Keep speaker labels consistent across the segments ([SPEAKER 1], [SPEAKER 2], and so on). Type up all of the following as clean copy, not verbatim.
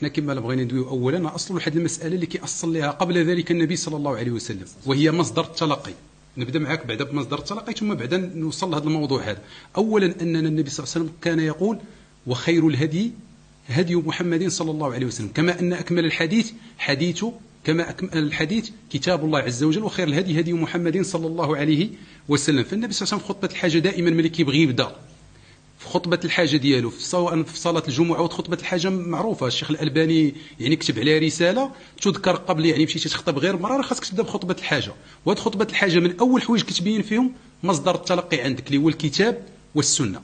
[SPEAKER 1] حنا كما بغينا ندويو اولا نأصلوا لواحد المساله اللي كيأصل لها قبل ذلك النبي صلى الله عليه وسلم، وهي مصدر التلقي. نبدا معك بعدا بمصدر التلقي ثم بعدا نوصل لهذا الموضوع هذا. اولا اننا النبي صلى الله عليه وسلم كان يقول: وخير الهدي هدي محمد صلى الله عليه وسلم، كما ان اكمل الحديث كما أكمل الحديث كتاب الله عز وجل، وخير الهدي هدي محمد صلى الله عليه وسلم. فالنبي صلى الله عليه وسلم في خطبه الحاجه دائما ملي كيبغي يبدا في خطبة الحاجة ديالو، سواء في صلاة الجمعة أو خطبة الحاجة معروفة. الشيخ الألباني يعني كتب عليها رسالة تذكر قبل، يعني مشيتي تخطب غير مرة خاصك تبدا بخطبة الحاجة. وهاد خطبة الحاجة من أول حوايج كتبين فيهم مصدر التلقي عندك اللي هو الكتاب والسنة.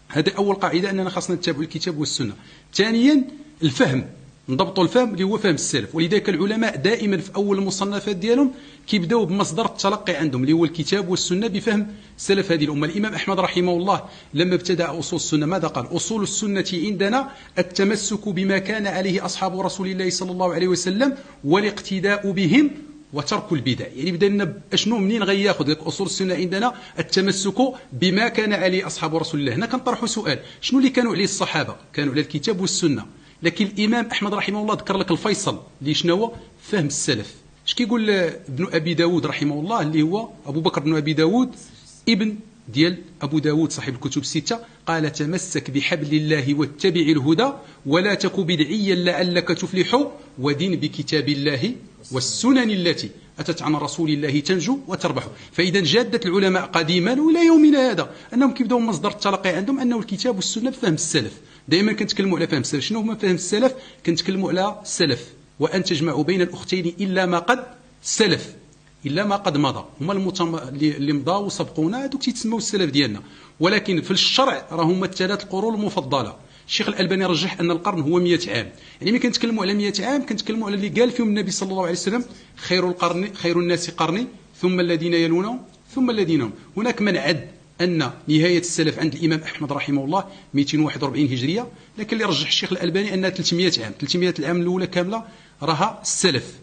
[SPEAKER 1] هذا أول قاعدة، أننا خاصنا نتبع الكتاب والسنة. ثانيا الفهم، نضبطوا الفهم اللي هو فهم السلف. ولذلك العلماء دائما في أول المصنفات ديالهم كيبداو بمصدر التلقي عندهم اللي هو الكتاب والسنة بفهم سلف هذه الأمة. الإمام أحمد رحمه الله لما ابتدأ أصول السنة ماذا قال؟ أصول السنة عندنا التمسك بما كان عليه أصحاب رسول الله صلى الله عليه وسلم والاقتداء بهم وترك البدع. يعني بدأنا أشنو منين غياخذ لك أصول السنة عندنا التمسك بما كان عليه أصحاب رسول الله. هنا كنطرحوا سؤال: شنو اللي كانوا عليه الصحابة؟ كانوا على الكتاب والسنة. لكن الإمام أحمد رحمه الله ذكر لك الفيصل اللي شنو هو؟ فهم السلف. اش كيقول ابن أبي داود رحمه الله اللي هو أبو بكر بن أبي داود ابن ديال أبو داود صاحب الكتب الستة؟ قال: تمسك بحبل الله واتبع الهدى ولا تك بدعيا لعلك تفلح ودين بكتاب الله والسنن التي أتت عن رسول الله تنجو وتربح. فإذا جادة العلماء قديما وإلى يومنا هذا أنهم كيبداو مصدر التلقي عندهم أنه الكتاب والسنة بفهم السلف. دائما كنتكلموا على فهم السلف. شنو هما فهم السلف؟ كنتكلموا على السلف، وأن تجمع بين الأختين إلا ما قد سلف، إلا ما قد مضى. هما اللي مضاو وسبقونا هذوك تيتسموا السلف ديالنا. ولكن في الشرع راه هما الثلاث القرون المفضلة. الشيخ الألباني رجح أن القرن هو 100 عام. يعني ملي كنتكلموا على 100 عام كنتكلموا على اللي قال فيهم النبي صلى الله عليه وسلم: خير الناس قرني ثم الذين يلونهم ثم الذين هم. هناك من عد أن نهاية السلف عند الإمام أحمد رحمه الله 241 هجرية، لكن اللي رجح الشيخ الألباني أنها 300 عام. 300 العام الأولى كاملة راها السلف.